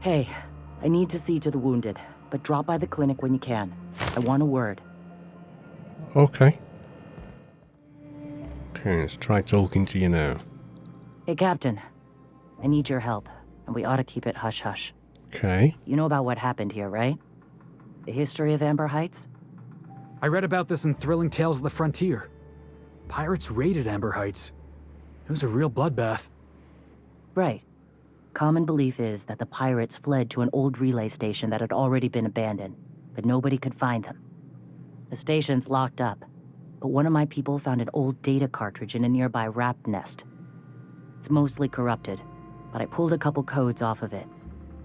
Hey, I need to see to the wounded, but drop by the clinic when you can. I want a word. Okay. Okay, let's try talking to you now. Hey, Captain. I need your help, and we ought to keep it hush-hush. Okay. You know about what happened here, right? The history of Amber Heights? I read about this in Thrilling Tales of the Frontier. Pirates raided Amber Heights. It was a real bloodbath. Right. Common belief is that the pirates fled to an old relay station that had already been abandoned, but nobody could find them. The station's locked up, but one of my people found an old data cartridge in a nearby rat nest. It's mostly corrupted, but I pulled a couple codes off of it.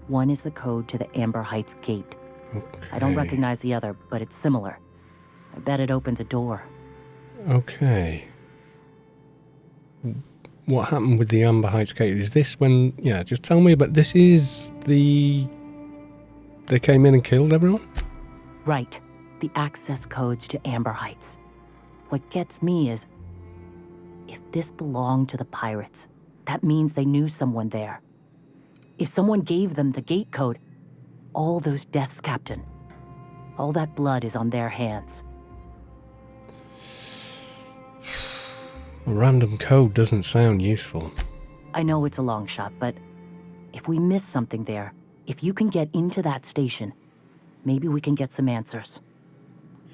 One is the code to the Amber Heights gate. Okay. I don't recognize the other, but it's similar. I bet it opens a door. Okay. What happened with the Amber Heights gate? Is this when... Yeah, just tell me, but this is the... They came in and killed everyone? Right. The access codes to Amber Heights. What gets me is... if this belonged to the pirates, that means they knew someone there. If someone gave them the gate code, all those deaths, Captain, all that blood is on their hands. A random code doesn't sound useful. I know it's a long shot, but if we miss something there, if you can get into that station, maybe we can get some answers.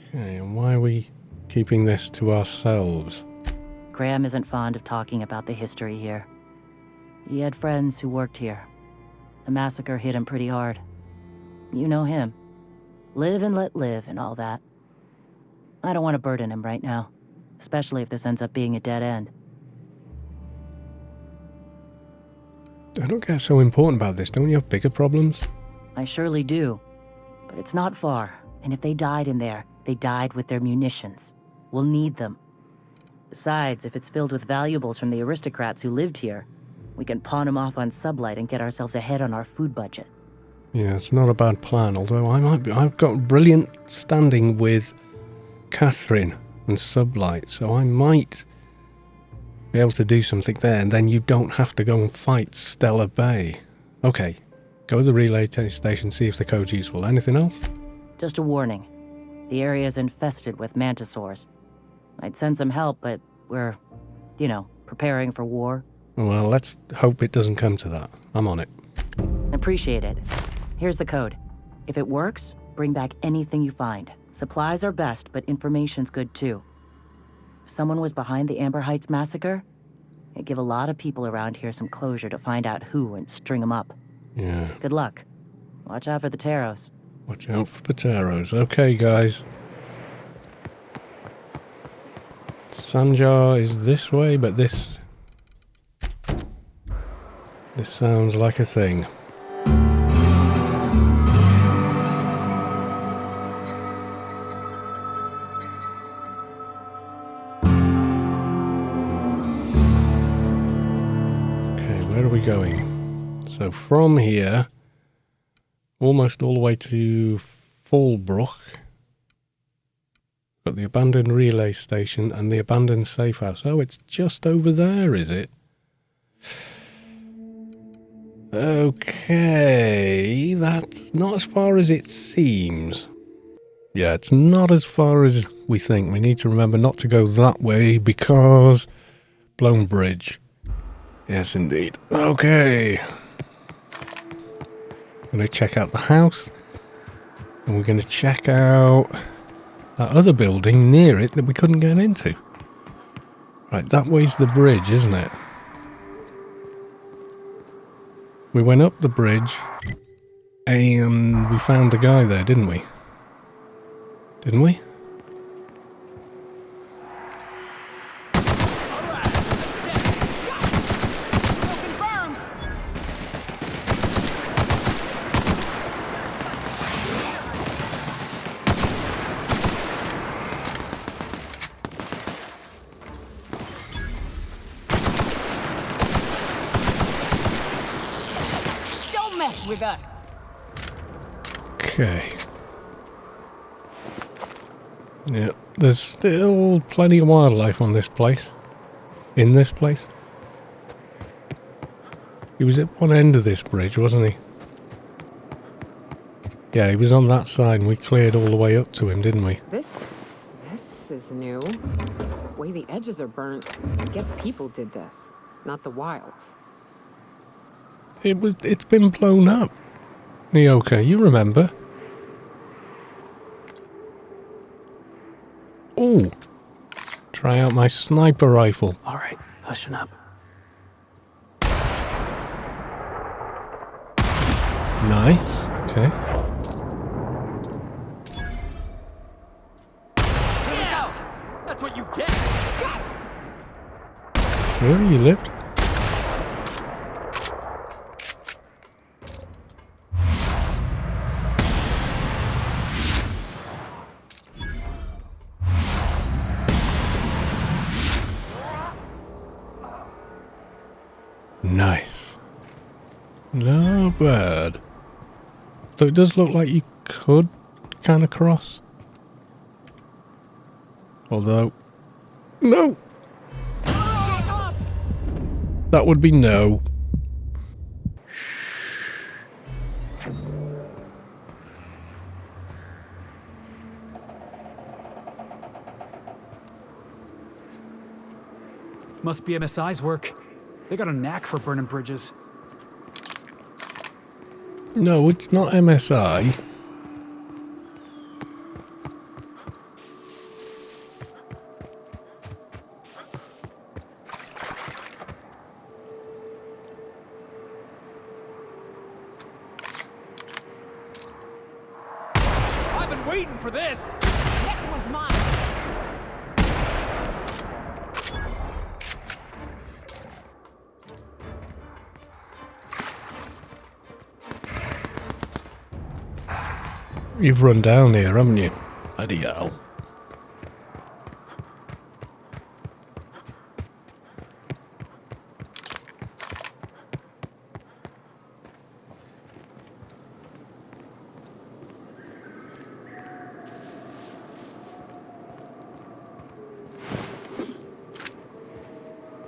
Okay, and why are we keeping this to ourselves? Graham isn't fond of talking about the history here. He had friends who worked here. The massacre hit him pretty hard. You know him. Live and let live and all that. I don't want to burden him right now, especially if this ends up being a dead end. I don't get so important about this. Don't you have bigger problems? I surely do. But it's not far, and if they died in there, they died with their munitions. We'll need them. Besides, if it's filled with valuables from the aristocrats who lived here, we can pawn them off on Sublight and get ourselves ahead on our food budget. Yeah, it's not a bad plan, although I've got brilliant standing with Catherine and Sublight, so I might be able to do something there, and then you don't have to go and fight Stellar Bay. Okay, go to the relay station, see if the code's useful. Anything else? Just a warning. The area's infested with mantisaurs. I'd send some help, but we're, preparing for war. Well, let's hope it doesn't come to that. I'm on it. Appreciate it. Here's the code. If it works, bring back anything you find. Supplies are best, but information's good too. If someone was behind the Amber Heights massacre, it'd give a lot of people around here some closure to find out who and string them up. Yeah. Good luck. Watch out for the taros. Watch out for potaros. Okay, guys. Sanjar is this way, but this sounds like a thing. Okay, where are we going? So from here, almost all the way to Fallbrook. Got the abandoned relay station and the abandoned safe house. Oh, it's just over there, is it? Okay, that's not as far as it seems. Yeah, it's not as far as we think. We need to remember not to go that way because... Blown bridge. Yes, indeed. Okay. I'm going to check out the house. And we're going to check out that other building near it that we couldn't get into. Right, that way's the bridge, isn't it? We went up the bridge and we found the guy there, didn't we? Didn't we? With us. Okay. Yeah, there's still plenty of wildlife on this place. In this place. He was at one end of this bridge, wasn't he? Yeah, he was on that side and we cleared all the way up to him, didn't we? This is new. The way the edges are burnt. I guess people did this, not the wilds. It's been blown up. Nyoka, you remember? Oh, try out my sniper rifle. All right, hushing up. Nice. Okay. Yeah! That's what you get! Really, you lived? Nice. Not bad. So it does look like you could kind of cross. Although... No! That would be no. Must be MSI's work. They got a knack for burning bridges. No, it's not MSI. I've been waiting for this! Next one's mine. You've run down here, haven't you? Bloody hell.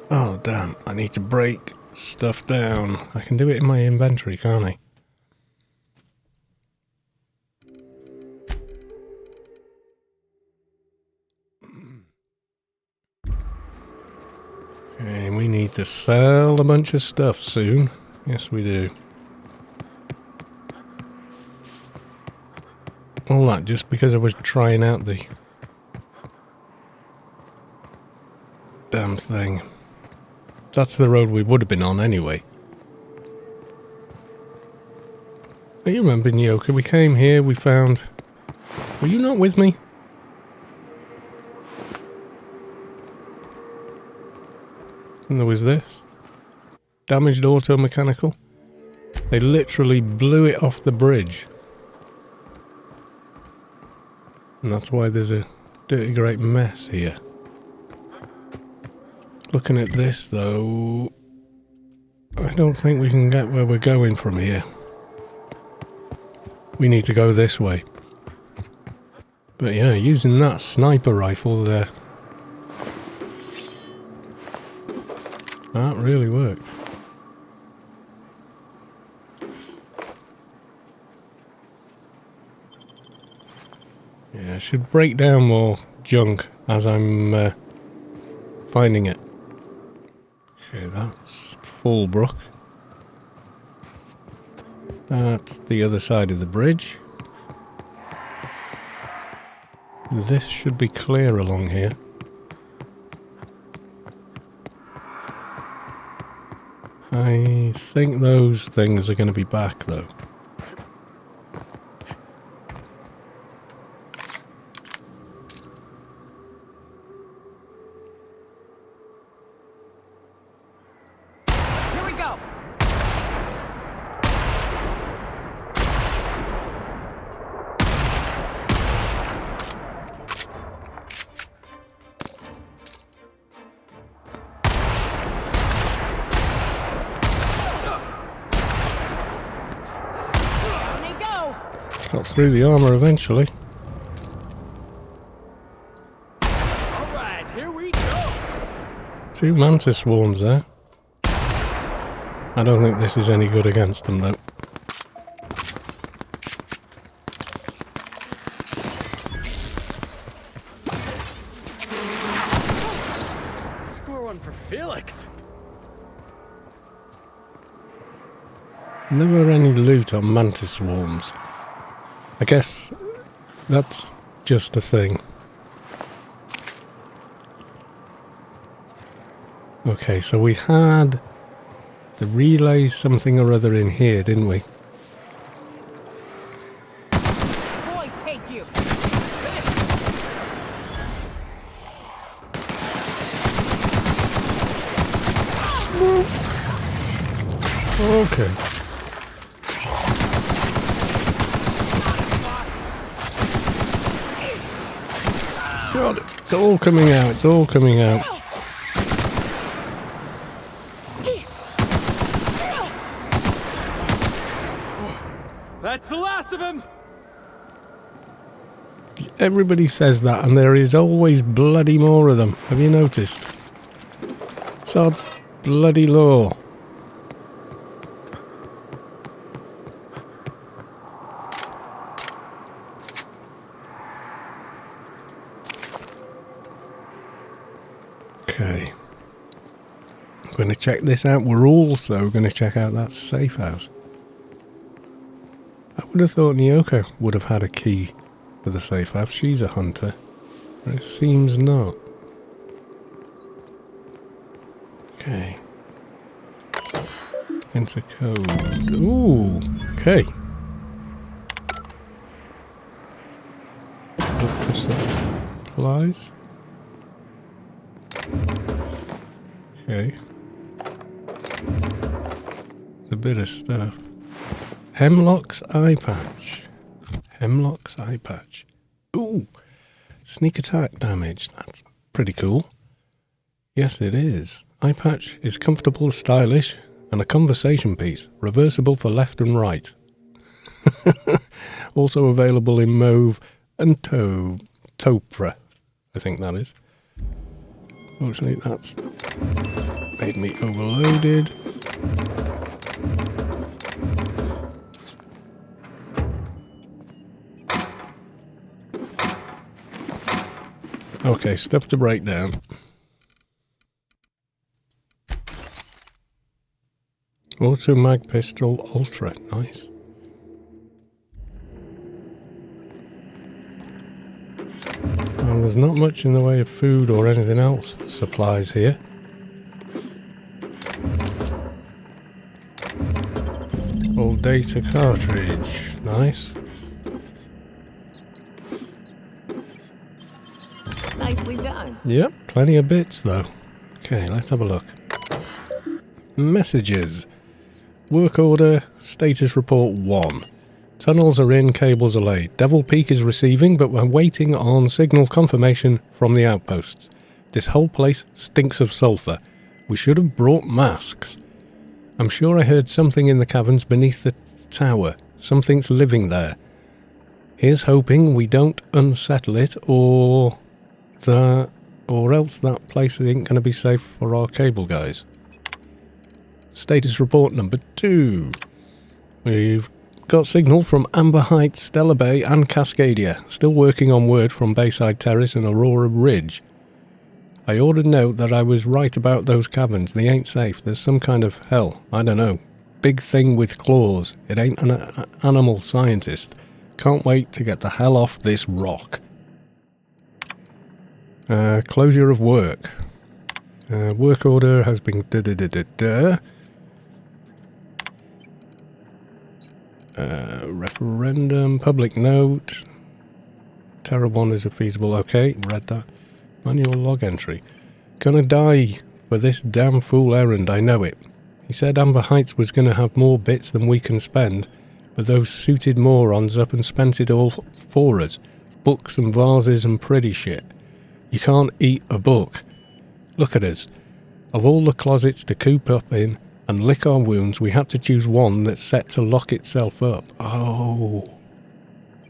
Oh, damn. I need to break stuff down. I can do it in my inventory, can't I? Okay, we need to sell a bunch of stuff soon. Yes, we do. All that just because I was trying out the damn thing. That's the road we would have been on anyway. But you remember, Nyoka, we came here, we found... Were you not with me? And there was this. Damaged auto mechanical. They literally blew it off the bridge. And that's why there's a dirty great mess here. Looking at this though, I don't think we can get where we're going from here. We need to go this way. But yeah, using that sniper rifle there, that really worked. Yeah, I should break down more junk as I'm finding it. Okay, that's Fallbrook. That's the other side of the bridge. This should be clear along here. I think those things are going to be back though. Here we go. There they go. Got through the armour eventually. Alright, here we go! 2 mantis swarms there. I don't think this is any good against them though. Felix! Never any loot on mantis swarms. I guess that's just a thing. Okay, so we had the relay something or other in here, didn't we? Boy, take you. Okay. God, it's all coming out, it's all coming out. That's the last of him! Everybody says that, and there is always bloody more of them. Have you noticed? Sod's bloody law. Okay. I'm going to check this out. We're also going to check out that safe house. I would have thought Nyoka would have had a key for the safe house. She's a hunter. But it seems not. Okay. Enter code. Ooh, okay. Look for supplies. Okay. It's a bit of stuff. Hemlock's eye patch. Hemlock's eye patch. Ooh. Sneak attack damage. That's pretty cool. Yes, it is. Eye patch is comfortable, stylish, and a conversation piece. Reversible for left and right. Also available in mauve and topra. I think that is. Fortunately, that's made me overloaded. Okay, stuff to break down. Auto mag pistol ultra, nice. Well, there's not much in the way of food or anything else. Supplies here. Old data cartridge, nice. Nicely done. Yep, plenty of bits though. Okay, let's have a look. Messages. Work order, status report 1. Tunnels are in, cables are laid. Devil Peak is receiving, but we're waiting on signal confirmation from the outposts. This whole place stinks of sulfur. We should have brought masks. I'm sure I heard something in the caverns beneath the tower. Something's living there. Here's hoping we don't unsettle it, or else that place ain't going to be safe for our cable guys. Status report number 2. We've got signal from Amber Heights, Stella Bay and Cascadia. Still working on word from Bayside Terrace and Aurora Ridge. I ordered note that I was right about those caverns. They ain't safe. There's some kind of hell. I don't know. Big thing with claws. It ain't an animal scientist. Can't wait to get the hell off this rock. Closure of work. Work order has been referendum, public note. Terra 1 is a feasible. Okay, read that. Manual log entry. Gonna die for this damn fool errand, I know it. He said Amber Heights was gonna have more bits than we can spend, but those suited morons up and spent it all for us. Books and vases and pretty shit. You can't eat a book. Look at us. Of all the closets to coop up in and lick our wounds, we had to choose one that's set to lock itself up. Oh.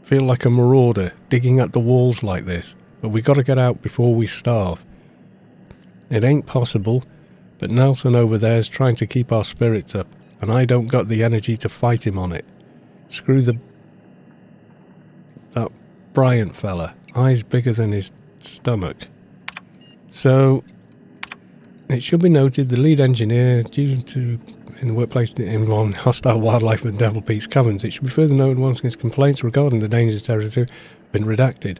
Feel like a marauder digging at the walls like this, but we gotta get out before we starve. It ain't possible, but Nelson over there's trying to keep our spirits up, and I don't got the energy to fight him on it. Screw that Bryant fella. Eyes bigger than his stomach. So, It should be noted the lead engineer, due to in the workplace involving hostile wildlife and Devil Peaks Caverns, it should be further noted once his complaints regarding the dangerous territory have been redacted.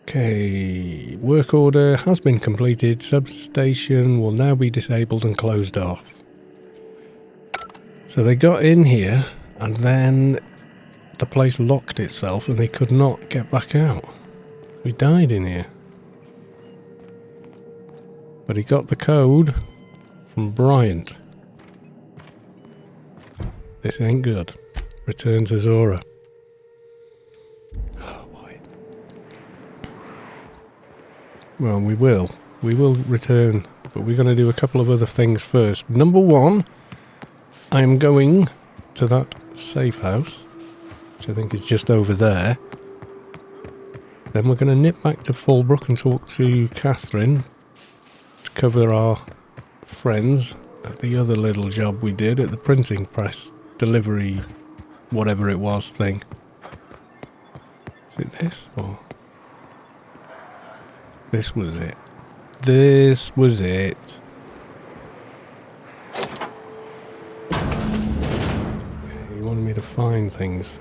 Okay, work order has been completed. Substation will now be disabled and closed off. So they got in here and then the place locked itself and they could not get back out. We died in here. But he got the code from Bryant. This ain't good. Return to Zora. Oh boy. Well, we will. We will return, but we're going to do a couple of other things first. Number one, I am going to that safe house, which I think is just over there. Then we're going to nip back to Fallbrook and talk to Catherine to cover our friends at the other little job we did at the printing press delivery, whatever it was thing. Is it this or? This was it. This was it. You wanted me to find things.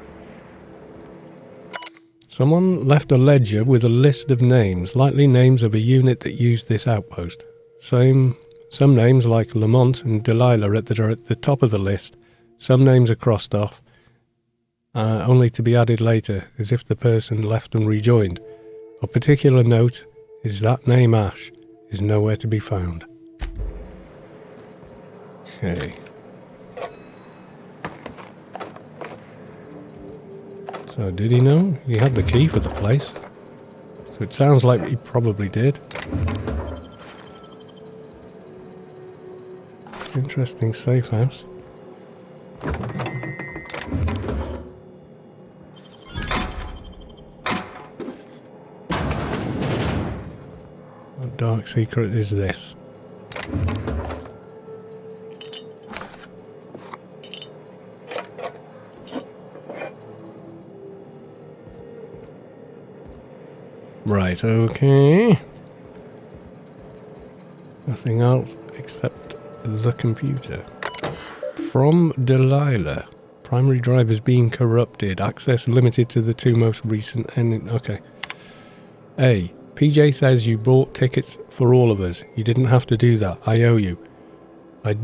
Someone left a ledger with a list of names, likely names of a unit that used this outpost. Some names like Lamont and Delilah are at the top of the list. Some names are crossed off, only to be added later, as if the person left and rejoined. Of particular note is that name Ash is nowhere to be found. Okay. So did he know? He had the key for the place. So it sounds like he probably did. Interesting safe house. What dark secret is this? Right, okay. Nothing else except the computer. From Delilah. Primary drive is being corrupted. Access limited to the two most recent... Okay. A. PJ says you bought tickets for all of us. You didn't have to do that. I owe you. I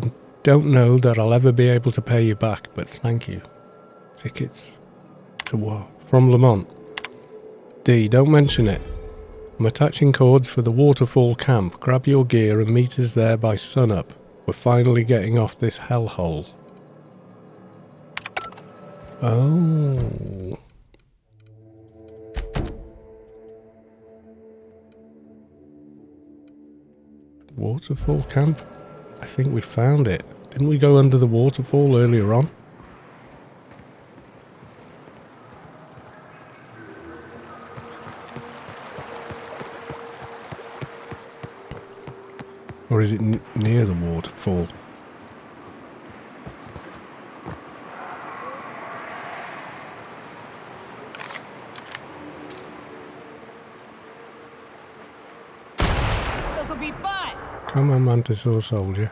don't know that I'll ever be able to pay you back, but thank you. Tickets to what? From Lamont. D. Don't mention it. I'm attaching cords for the waterfall camp. Grab your gear and meet us there by sunup. We're finally getting off this hellhole. Oh. Waterfall camp? I think we found it. Didn't we go under the waterfall earlier on? Or is it near the waterfall? This'll be fun. Come on, Mantisaur soldier.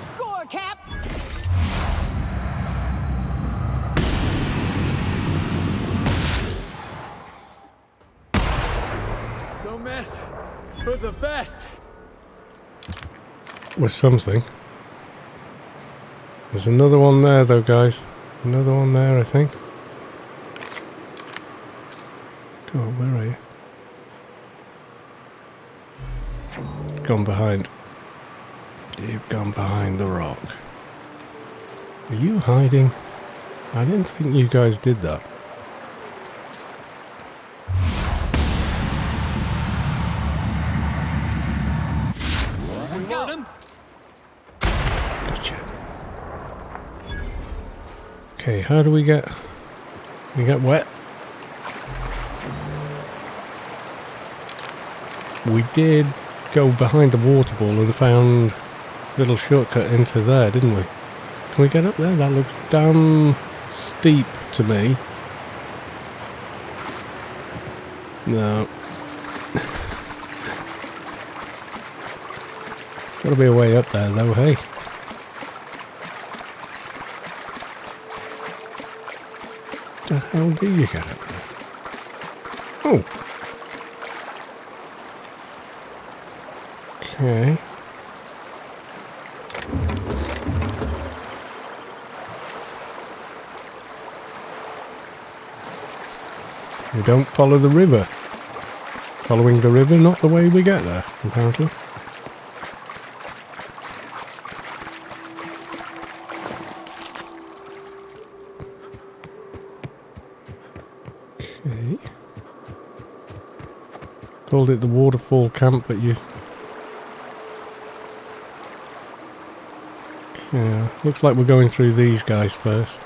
Score, Cap. Don't mess with the best. Was something. There's another one there though, guys. Another one there, I think. God, where are you? Gone behind. You've gone behind the rock. Are you hiding? I didn't think you guys did that. Gotcha. Okay, how do we get wet? We did go behind the water ball and found a little shortcut into there, didn't we? Can we get up there? That looks damn steep to me. No. Gotta be a way up there though, hey? The hell do you get up there? Oh. Okay. We don't follow the river. Following the river, not the way we get there, apparently. Okay. Called it the waterfall camp, but you... Yeah, looks like we're going through these guys first.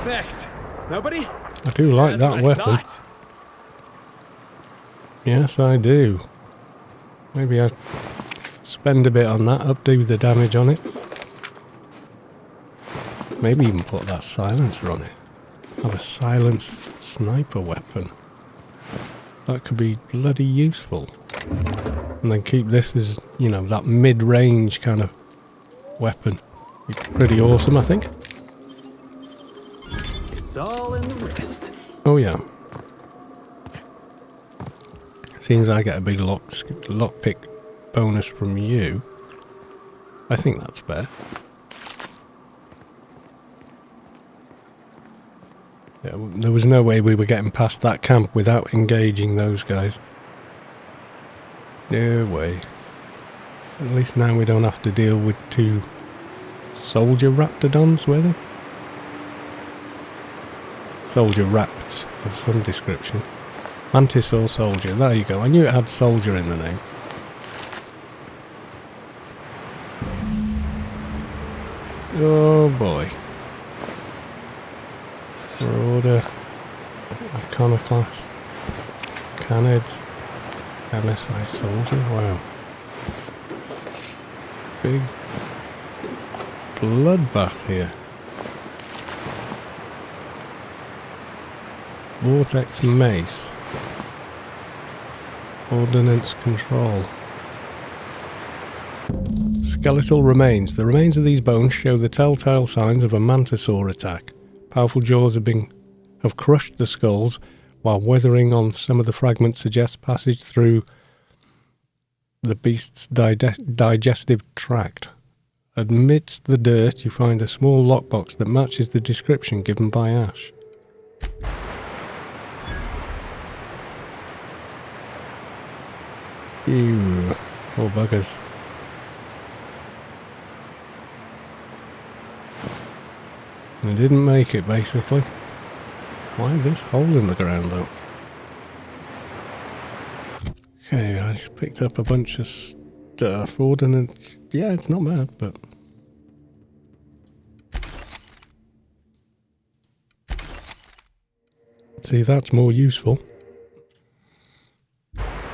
Next. Nobody? I do like That's that what I weapon. thought. Yes, I do. Maybe I spend a bit on that, updo the damage on it. Maybe even put that silencer on it. Have a silenced sniper weapon. That could be bloody useful. And then keep this as, you know, that mid-range kind of weapon. Be pretty awesome, I think. It's all in the wrist. Oh yeah. Seeing as I get a big lockpick bonus from you, I think that's fair. Yeah, there was no way we were getting past that camp without engaging those guys. No way. At least now we don't have to deal with two soldier raptidons, were they? Soldier rapts of some description. Mantis or soldier, there you go. I knew it had soldier in the name. Oh boy. Marauder, Iconoclasts, Canids, MSI soldier, wow. Big bloodbath here. Vortex mace. Ordnance control. Skeletal remains. The remains of these bones show the telltale signs of a mantisaur attack. Powerful jaws have crushed the skulls, while weathering on some of the fragments suggests passage through the beast's digestive tract. Amidst the dirt, you find a small lockbox that matches the description given by Ash. Ew, poor buggers. They didn't make it, basically. Why this hole in the ground, though? Okay, I just picked up a bunch of stuff. Ordnance, yeah, it's not bad, but... See, that's more useful.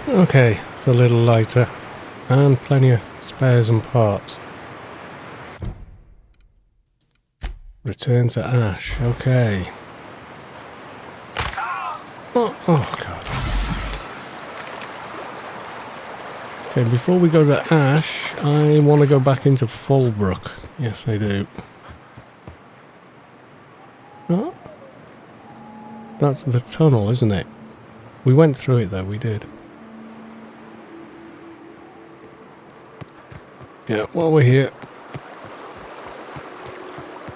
Okay, it's a little lighter. And plenty of spares and parts. Return to Ash, okay. Oh god. Okay, before we go to Ash, I want to go back into Fallbrook. Yes, I do. Oh. That's the tunnel, isn't it? We went through it though, we did. Yeah, while we're here.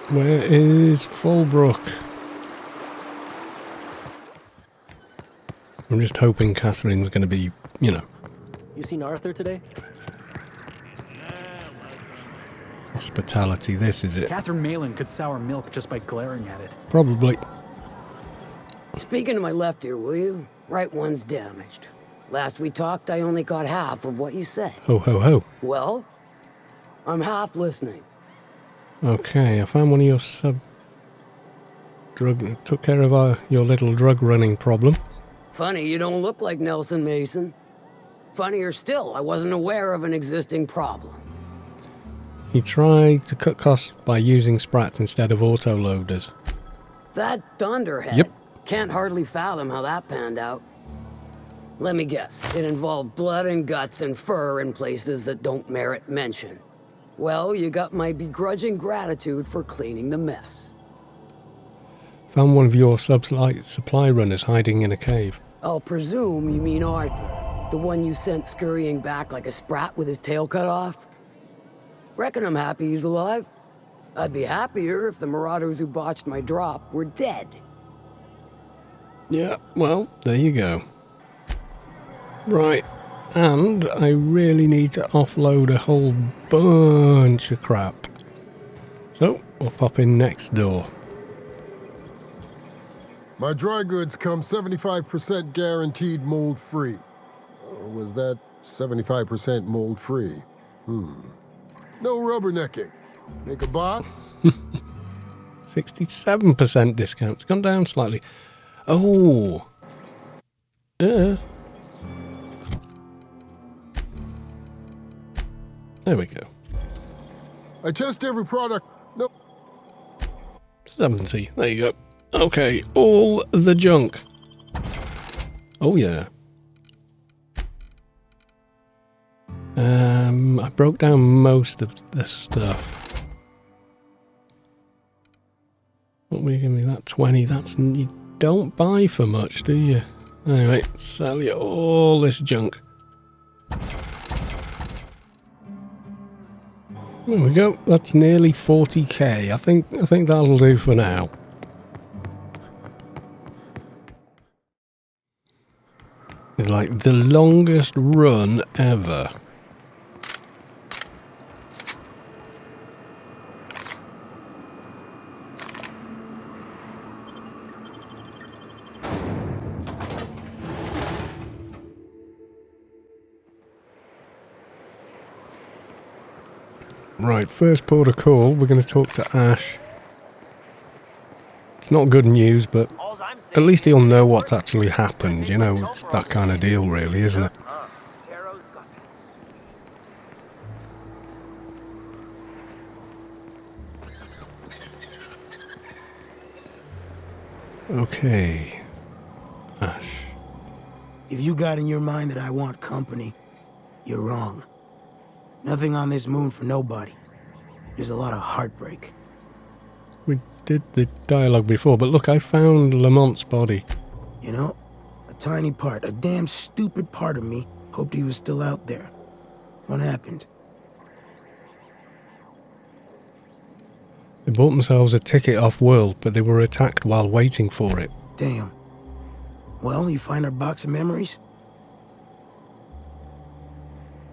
Where is Fallbrook? I'm just hoping Catherine's going to be, you know... You seen Arthur today? Hospitality, this is it. Catherine Malin could sour milk just by glaring at it. Probably. Speaking to my left ear, will you? Right one's damaged. Last we talked, I only got half of what you said. Ho ho ho. Well, I'm half listening. Okay, I found one of your took care of your little drug running problem. Funny you don't look like Nelson Mason. Funnier still, I wasn't aware of an existing problem. He tried to cut costs by using sprats instead of autoloaders. That dunderhead. Yep. Can't hardly fathom how that panned out. Let me guess, it involved blood and guts and fur in places that don't merit mention. Well, you got my begrudging gratitude for cleaning the mess. Found one of your supply runners hiding in a cave. I'll presume you mean Arthur, the one you sent scurrying back like a sprat with his tail cut off? Reckon I'm happy he's alive. I'd be happier if the marauders who botched my drop were dead. Yeah, well, there you go. Right, and I really need to offload a whole bunch of crap. So, we'll pop in next door. My dry goods come 75% guaranteed mold-free. Or was that 75% mold-free? No rubbernecking. Make a buy? 67% discount. It's gone down slightly. Oh. There we go. I test every product. Nope. 70. There you go. Okay, all the junk. Oh yeah. I broke down most of this stuff. What were you giving me? That 20. That's, you don't buy for much, do you? Anyway, sell you all this junk. There we go. That's nearly 40k. I think that'll do for now. It's like the longest run ever. Right, first port of call, we're going to talk to Ash. It's not good news, but at least he'll know what's actually happened. You know, it's that kind of deal, really, isn't it? Okay. Ash. If you got in your mind that I want company, you're wrong. Nothing on this moon for nobody. There's a lot of heartbreak. We did the dialogue before, but look, I found Lamont's body. You know, a tiny part, a damn stupid part of me hoped he was still out there. What happened? They bought themselves a ticket off-world, but they were attacked while waiting for it. Damn. Well, you find our box of memories?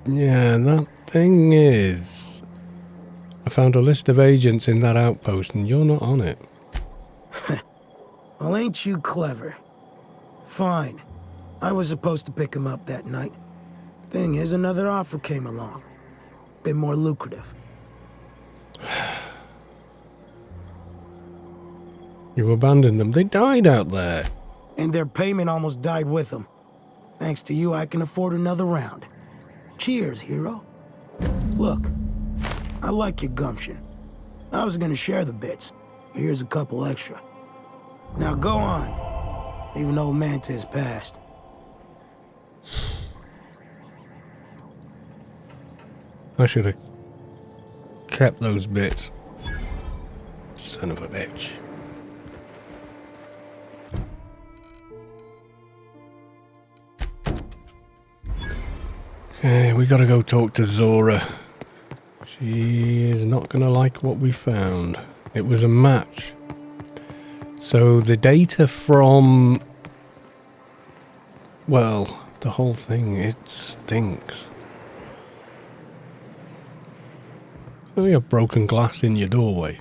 Yeah, that thing is... I found a list of agents in that outpost, and you're not on it. Well, ain't you clever? Fine. I was supposed to pick him up that night. Thing is, another offer came along. Bit more lucrative. You abandoned them. They died out there. And their payment almost died with them. Thanks to you, I can afford another round. Cheers, hero. Look, I like your gumption. I was gonna share the bits, but here's a couple extra. Now go on. Leave an old man to his past. I should have kept those bits. Son of a bitch. Okay, we gotta go talk to Zora. She is not gonna like what we found. It was a match. So the data from... well, the whole thing, it stinks. Oh, you have broken glass in your doorway.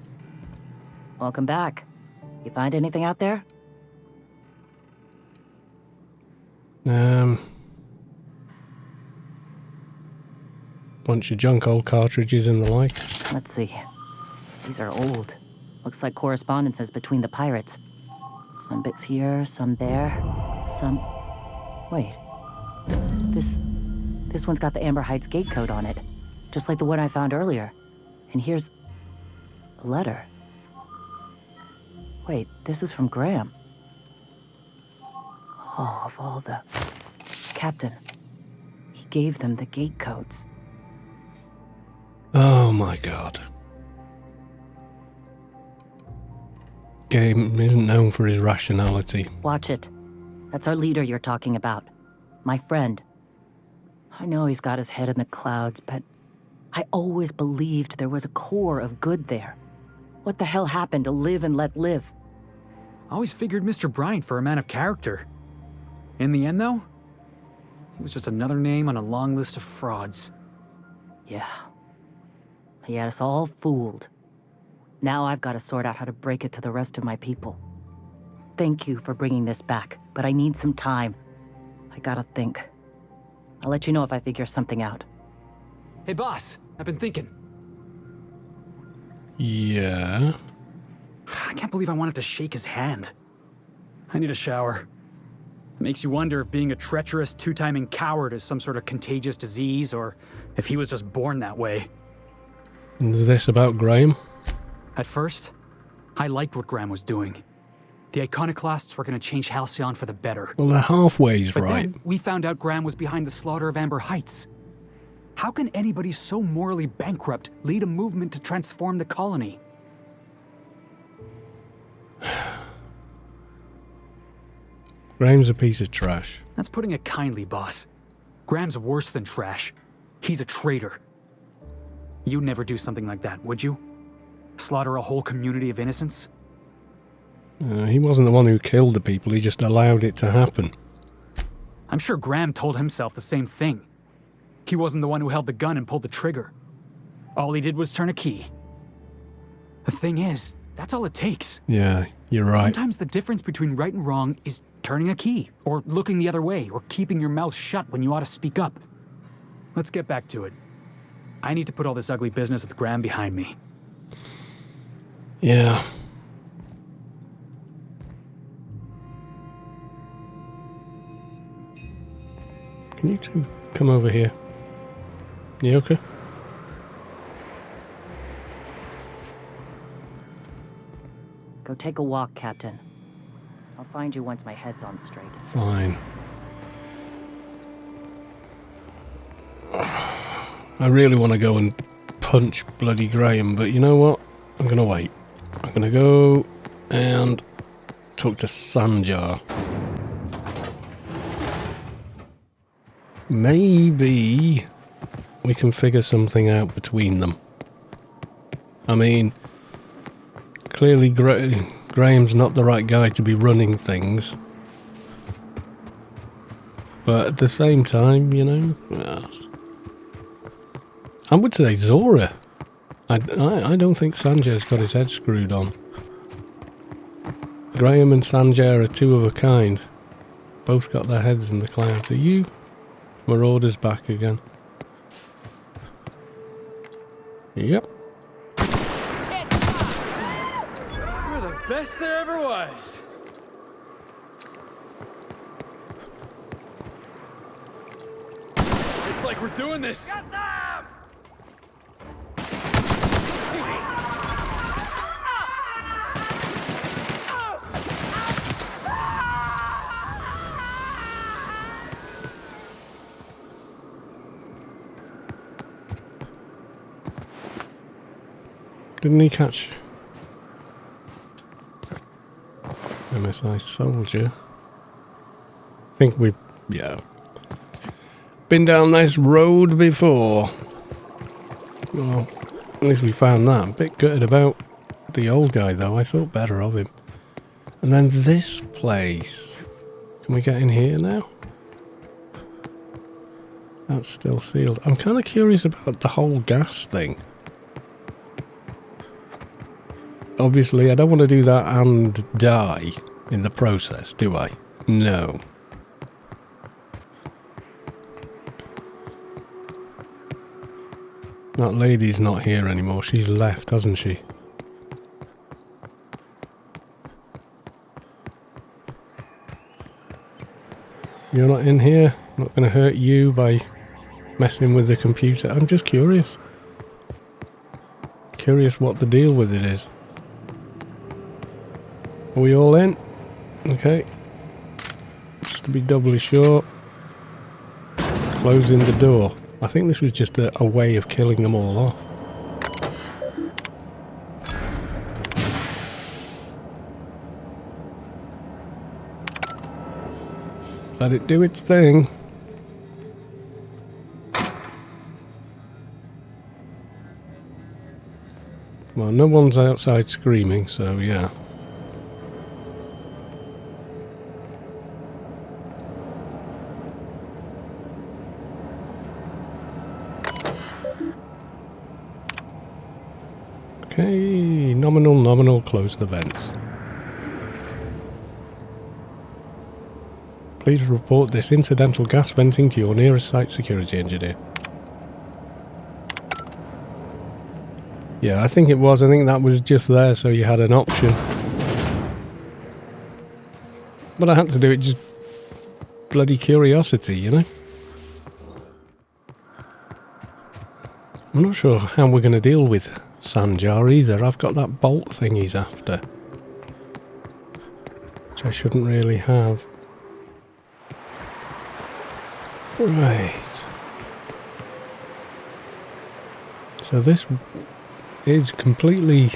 Welcome back. You find anything out there? Bunch of junk, old cartridges and the like. Let's see. These are old. Looks like correspondences between the pirates. Some bits here, some there, some... Wait. This one's got the Amber Heights gate code on it, just like the one I found earlier. And here's a letter. Wait, this is from Graham. Oh, of all the... Captain, he gave them the gate codes. Oh my god. Game isn't known for his rationality. Watch it. That's our leader you're talking about. My friend. I know he's got his head in the clouds, but I always believed there was a core of good there. What the hell happened to live and let live? I always figured Mr. Bryant for a man of character. In the end, though, he was just another name on a long list of frauds. Yeah. He had us all fooled. Now I've got to sort out how to break it to the rest of my people. Thank you for bringing this back, but I need some time. I gotta think. I'll let you know if I figure something out. Hey, boss, I've been thinking. Yeah. I can't believe I wanted to shake his hand. I need a shower. It makes you wonder if being a treacherous, two-timing coward is some sort of contagious disease, or if he was just born that way. Is this about Graham? At first, I liked what Graham was doing. The Iconoclasts were going to change Halcyon for the better. Well, they're halfways But right. then we found out Graham was behind the slaughter of Amber Heights. How can anybody so morally bankrupt lead a movement to transform the colony? Graham's a piece of trash. That's putting it kindly, boss. Graham's worse than trash. He's a traitor. You'd never do something like that, would you? Slaughter a whole community of innocents? He wasn't the one who killed the people, he just allowed it to happen. I'm sure Graham told himself the same thing. He wasn't the one who held the gun and pulled the trigger. All he did was turn a key. The thing is, that's all it takes. Yeah, you're right. Sometimes the difference between right and wrong is turning a key, or looking the other way, or keeping your mouth shut when you ought to speak up. Let's get back to it. I need to put all this ugly business with Graham behind me. Yeah. Can you two come over here? You okay? Go take a walk, Captain. I'll find you once my head's on straight. Fine. I really want to go and punch bloody Graham, but you know what? I'm going to wait. I'm going to go and talk to Sanjar. Maybe we can figure something out between them. I mean, clearly Graham's not the right guy to be running things. But at the same time, you know, I would say Zora. I don't think Sanjar's got his head screwed on. Graham and Sanjar are two of a kind. Both got their heads in the clouds. Are you? Marauder's back again. Yep. You're the best there ever was. Looks like we're doing this. Didn't he catch MSI Soldier? I think we've, yeah, been down this road before. Well, at least we found that. A bit gutted about the old guy though, I thought better of him. And then this place. Can we get in here now? That's still sealed. I'm kind of curious about the whole gas thing. Obviously, I don't want to do that and die in the process, do I? No. That lady's not here anymore. She's left, hasn't she? You're not in here. I'm not going to hurt you by messing with the computer. I'm just curious. Curious what the deal with it is. Are we all in? Okay. Just to be doubly sure. Closing the door. I think this was just a way of killing them all off. Let it do its thing. Well, no one's outside screaming, so yeah. Okay, nominal, close the vents. Please report this incidental gas venting to your nearest site security engineer. Yeah, I think it was. I think that was just there so you had an option. But I had to do it just bloody curiosity, you know? I'm not sure how we're going to deal with Sanjar either. I've got that bolt thing he's after, which I shouldn't really have. Right. So this is completely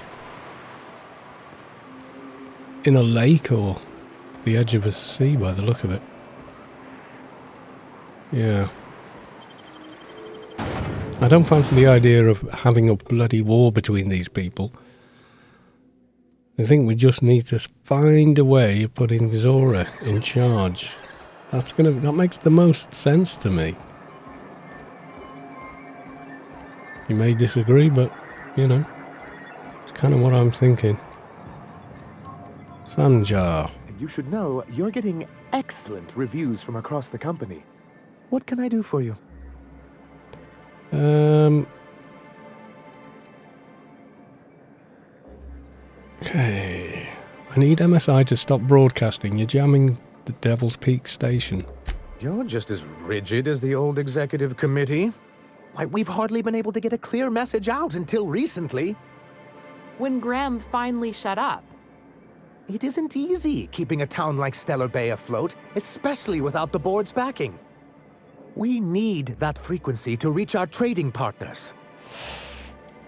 in a lake or the edge of a sea by the look of it. Yeah. I don't fancy the idea of having a bloody war between these people. I think we just need to find a way of putting Zora in charge. That makes the most sense to me. You may disagree, but, you know, it's kind of what I'm thinking. Sanjar. You should know you're getting excellent reviews from across the company. What can I do for you? Okay. I need MSI to stop broadcasting. You're jamming the Devil's Peak station. You're just as rigid as the old executive committee. Why, we've hardly been able to get a clear message out until recently. When Graham finally shut up. It isn't easy keeping a town like Stellar Bay afloat, especially without the board's backing. We need that frequency to reach our trading partners.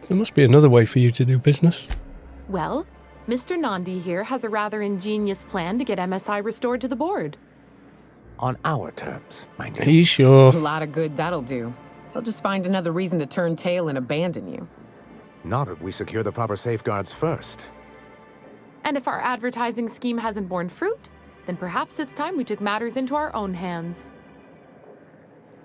There must be another way for you to do business. Well, Mr. Nandi here has a rather ingenious plan to get MSI restored to the board. On our terms, mind you. Are you sure? A lot of good that'll do. They'll just find another reason to turn tail and abandon you. Not if we secure the proper safeguards first. And if our advertising scheme hasn't borne fruit, then perhaps it's time we took matters into our own hands.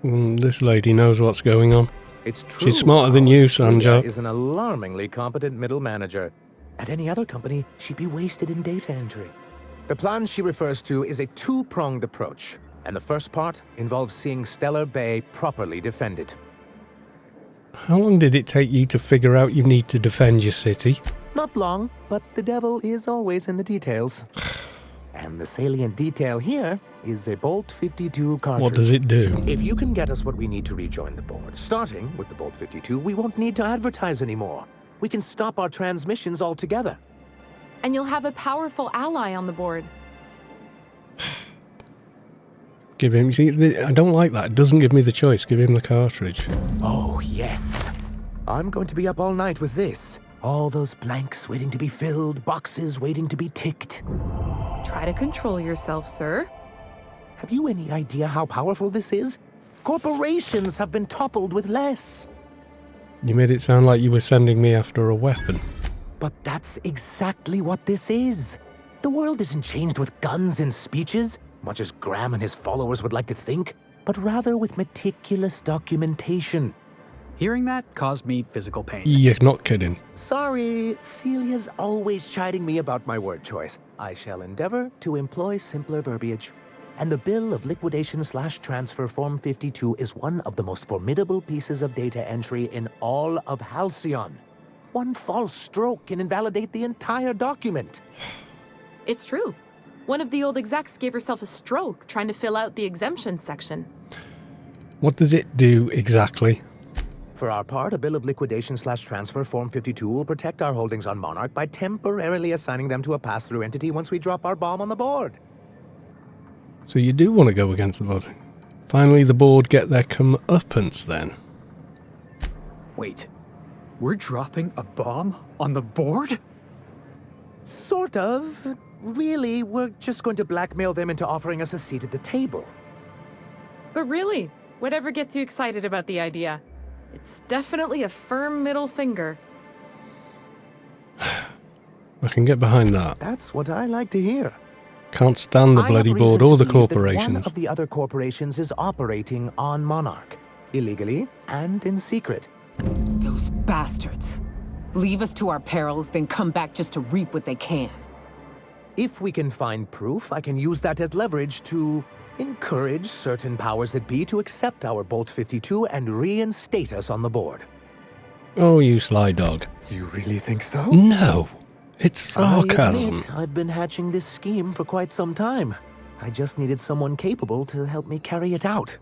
This lady knows what's going on. It's true. She's smarter than you, Sanjar. Is an alarmingly competent middle manager. At any other company, she'd be wasted in data entry. The plan she refers to is a two-pronged approach, and the first part involves seeing Stellar Bay properly defended. How long did it take you to figure out you need to defend your city? Not long, but the devil is always in the details. And the salient detail here is a Bolt 52 cartridge. What does it do? If you can get us what we need to rejoin the board, starting with the Bolt 52, we won't need to advertise anymore. We can stop our transmissions altogether. And you'll have a powerful ally on the board. Give him... See, I don't like that. It doesn't give me the choice. Give him the cartridge. Oh, yes. I'm going to be up all night with this. All those blanks waiting to be filled, boxes waiting to be ticked. Try to control yourself, sir. Have you any idea how powerful this is? Corporations have been toppled with less. You made it sound like you were sending me after a weapon. But that's exactly what this is. The world isn't changed with guns and speeches, much as Graham and his followers would like to think, but rather with meticulous documentation. Hearing that caused me physical pain. You're not kidding. Sorry, Celia's always chiding me about my word choice. I shall endeavor to employ simpler verbiage. And the bill of liquidation/transfer Form 52 is one of the most formidable pieces of data entry in all of Halcyon. One false stroke can invalidate the entire document. It's true. One of the old execs gave herself a stroke trying to fill out the exemption section. What does it do exactly? For our part, a bill of liquidation/transfer Form 52 will protect our holdings on Monarch by temporarily assigning them to a pass-through entity once we drop our bomb on the board. So you do want to go against the board. Finally, the board get their comeuppance then. Wait, we're dropping a bomb on the board? Sort of. Really, we're just going to blackmail them into offering us a seat at the table. But really, whatever gets you excited about the idea, it's definitely a firm middle finger. I can get behind that. That's what I like to hear. Can't stand the I bloody have board reason or to the believe that corporations. one of the other corporations is operating on Monarch, illegally and in secret. Those bastards. Leave us to our perils, then come back just to reap what they can. If we can find proof, I can use that as leverage to encourage certain powers that be to accept our Bolt 52 and reinstate us on the board. Oh, you sly dog. You really think so? No, it's sarcasm. I admit, I've been hatching this scheme for quite some time. I just needed someone capable to help me carry it out.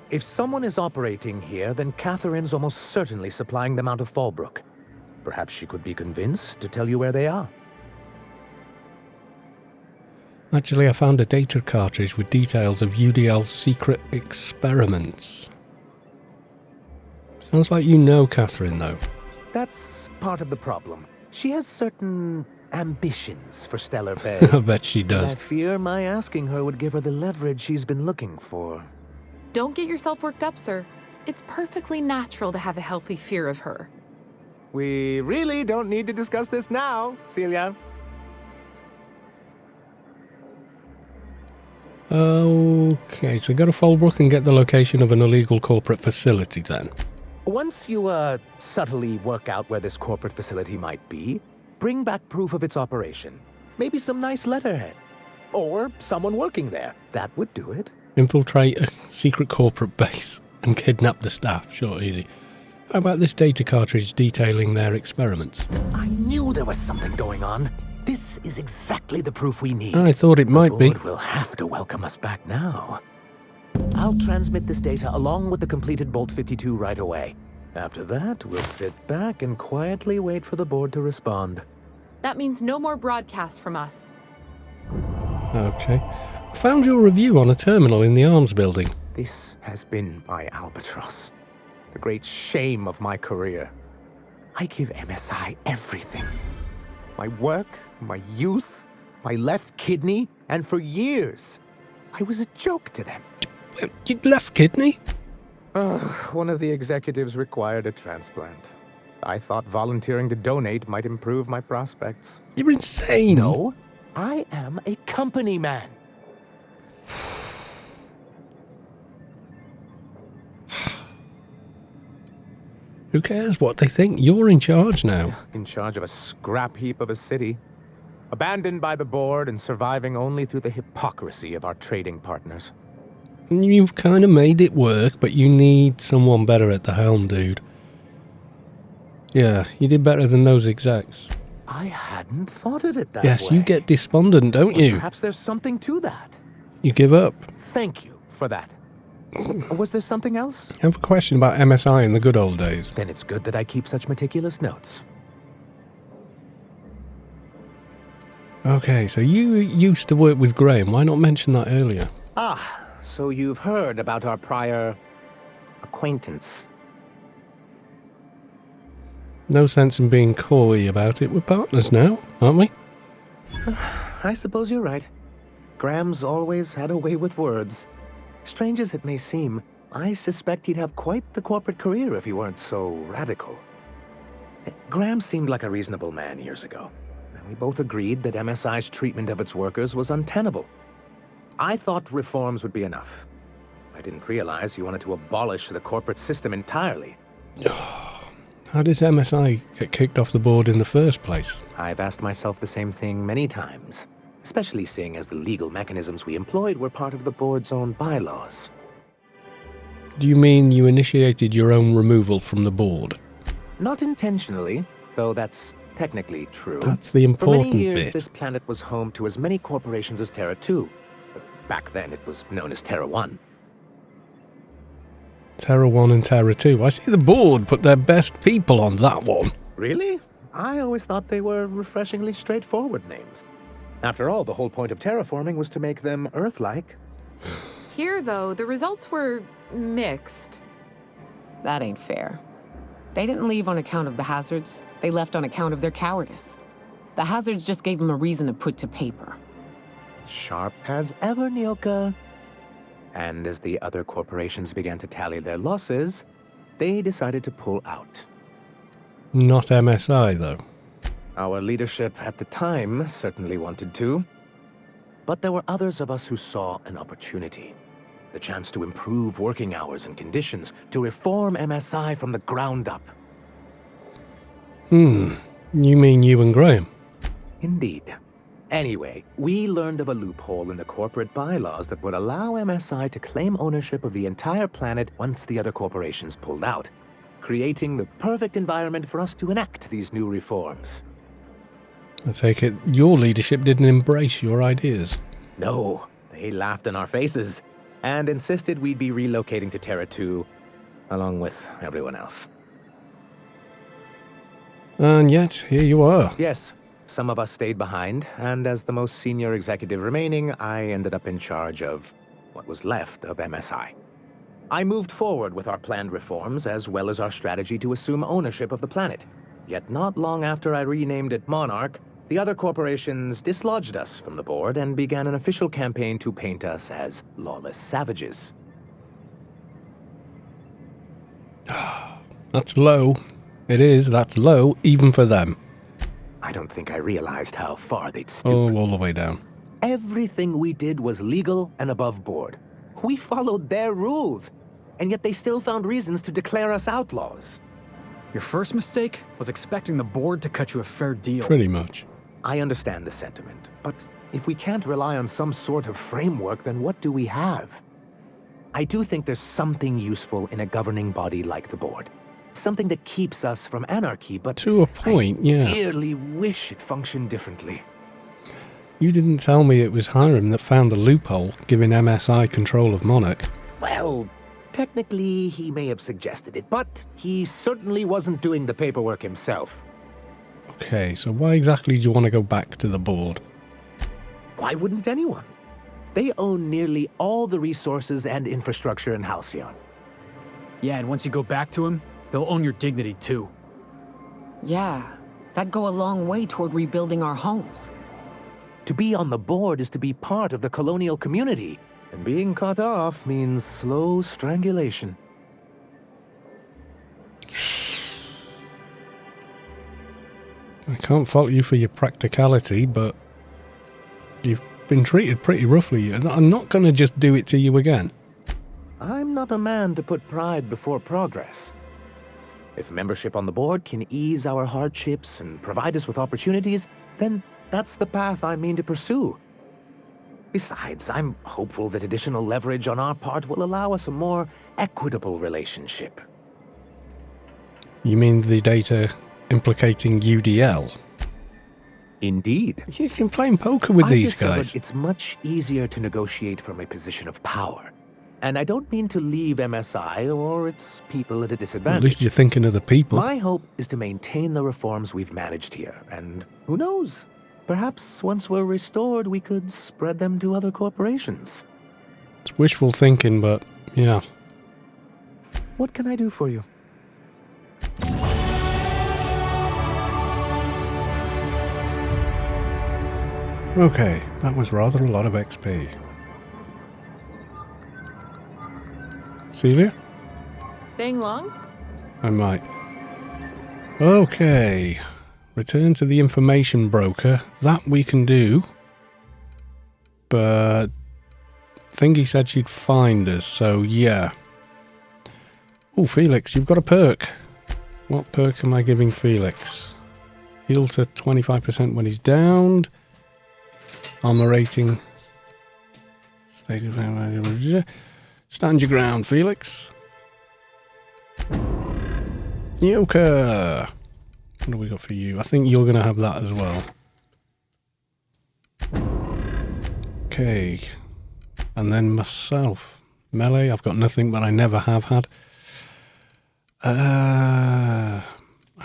If someone is operating here, then Catherine's almost certainly supplying them out of Fallbrook. Perhaps she could be convinced to tell you where they are. Actually, I found a data cartridge with details of UDL's secret experiments. Sounds like you know Catherine, though. That's part of the problem. She has certain ambitions for Stellar Bay. I bet she does. I fear my asking her would give her the leverage she's been looking for. Don't get yourself worked up, sir. It's perfectly natural to have a healthy fear of her. We really don't need to discuss this now, Celia. Okay, so go to Fallbrook and get the location of an illegal corporate facility then. Once you, subtly work out where this corporate facility might be, bring back proof of its operation. Maybe some nice letterhead. Or someone working there. That would do it. Infiltrate a secret corporate base and kidnap the staff. Sure, easy. How about this data cartridge detailing their experiments? I knew there was something going on. This is exactly the proof we need. I thought it might be. The board will have to welcome us back now. I'll transmit this data along with the completed Bolt 52 right away. After that, we'll sit back and quietly wait for the board to respond. That means no more broadcasts from us. Okay. I found your review on a terminal in the Arms building. This has been my albatross. The great shame of my career. I give MSI everything. My work, my youth, my left kidney, and for years, I was a joke to them. You left kidney? One of the executives required a transplant. I thought volunteering to donate might improve my prospects. You're insane. No, I am a company man. Who cares what they think? You're in charge now. In charge of a scrap heap of a city. Abandoned by the board and surviving only through the hypocrisy of our trading partners. You've kind of made it work, but you need someone better at the helm, dude. Yeah, you did better than those execs. I hadn't thought of it that way. Yes, you get despondent, don't you? Perhaps there's something to that. You give up. Thank you for that. Was there something else? I have a question about MSI in the good old days. Then it's good that I keep such meticulous notes. Okay, so you used to work with Graham. Why not mention that earlier? Ah, so you've heard about our prior acquaintance. No sense in being coy about it. We're partners now, aren't we? I suppose you're right. Graham's always had a way with words. Strange as it may seem, I suspect he'd have quite the corporate career if he weren't so radical. Graham seemed like a reasonable man years ago, and we both agreed that MSI's treatment of its workers was untenable. I thought reforms would be enough. I didn't realize you wanted to abolish the corporate system entirely. How did MSI get kicked off the board in the first place? I've asked myself the same thing many times, especially seeing as the legal mechanisms we employed were part of the board's own bylaws. Do you mean you initiated your own removal from the board? Not intentionally, though that's technically true. That's the important For many years, bit. this planet was home to as many corporations as Terra 2. But back then, it was known as Terra 1. Terra 1 and Terra 2. I see the board put their best people on that one. Really? I always thought they were refreshingly straightforward names. After all, the whole point of terraforming was to make them Earth-like. Here, though, the results were mixed. That ain't fair. They didn't leave on account of the hazards. They left on account of their cowardice. The hazards just gave them a reason to put to paper. Sharp as ever, Nyoka. And as the other corporations began to tally their losses, they decided to pull out. Not MSI, though. Our leadership at the time certainly wanted to. But there were others of us who saw an opportunity. The chance to improve working hours and conditions, to reform MSI from the ground up. You mean you and Graham? Indeed. Anyway, we learned of a loophole in the corporate bylaws that would allow MSI to claim ownership of the entire planet once the other corporations pulled out, creating the perfect environment for us to enact these new reforms. I take it your leadership didn't embrace your ideas. No, they laughed in our faces and insisted we'd be relocating to Terra 2, along with everyone else. And yet, here you are. Yes, some of us stayed behind, and as the most senior executive remaining, I ended up in charge of what was left of MSI. I moved forward with our planned reforms, as well as our strategy to assume ownership of the planet. Yet not long after I renamed it Monarch, the other corporations dislodged us from the board and began an official campaign to paint us as lawless savages. That's low. It is, that's low, even for them. I don't think I realized how far they'd stoop. Oh, all the way down. Everything we did was legal and above board. We followed their rules, and yet they still found reasons to declare us outlaws. Your first mistake was expecting the board to cut you a fair deal. Pretty much. I understand the sentiment, but if we can't rely on some sort of framework, then what do we have? I do think there's something useful in a governing body like the board. Something that keeps us from anarchy, but to a point, I yeah. dearly wish it functioned differently. You didn't tell me it was Hiram that found the loophole, giving MSI control of Monarch. Well, technically he may have suggested it, but he certainly wasn't doing the paperwork himself. Okay, so why exactly do you want to go back to the board? Why wouldn't anyone? They own nearly all the resources and infrastructure in Halcyon. Yeah, and once you go back to him, they'll own your dignity too. Yeah, that'd go a long way toward rebuilding our homes. To be on the board is to be part of the colonial community, and being cut off means slow strangulation. I can't fault you for your practicality, but you've been treated pretty roughly. I'm not going to just do it to you again. I'm not a man to put pride before progress. If membership on the board can ease our hardships and provide us with opportunities, then that's the path I mean to pursue. Besides, I'm hopeful that additional leverage on our part will allow us a more equitable relationship. You mean the data implicating UDL? Indeed. You've been playing poker with these discovered guys. It's much easier to negotiate from a position of power. And I don't mean to leave MSI or its people at a disadvantage. At least you're thinking of the people. My hope is to maintain the reforms we've managed here, and who knows? Perhaps once we're restored, we could spread them to other corporations. It's wishful thinking, but yeah. What can I do for you? Okay, that was rather a lot of XP. Celia? Staying long? I might. Okay. Return to the information broker. That we can do. But Thingy said she'd find us, so yeah. Oh, Felix, you've got a perk. What perk am I giving Felix? Heal to 25% when he's downed. Armor rating. Stand your ground, Felix. Yoka. What do we got for you? I think you're going to have that as well. Okay. And then myself. Melee, I've got nothing, but I never have had. I'm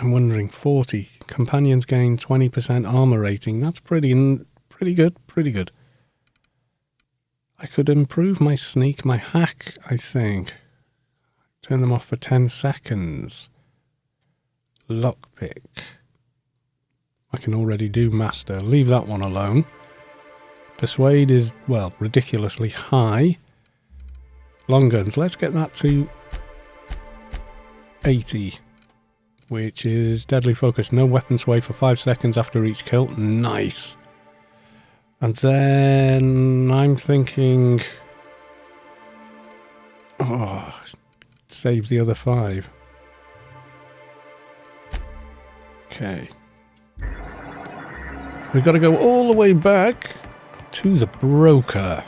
wondering, 40. Companions gain 20% armor rating. That's pretty good, pretty good. I could improve my sneak, my hack, I think. Turn them off for 10 seconds. Lockpick. I can already do master. Leave that one alone. Persuade is, well, ridiculously high. Long guns, let's get that to 80. Which is deadly focus. No weapon sway for 5 seconds after each kill. Nice. And then I'm thinking... Oh, save the other 5. Okay. We've got to go all the way back to the broker.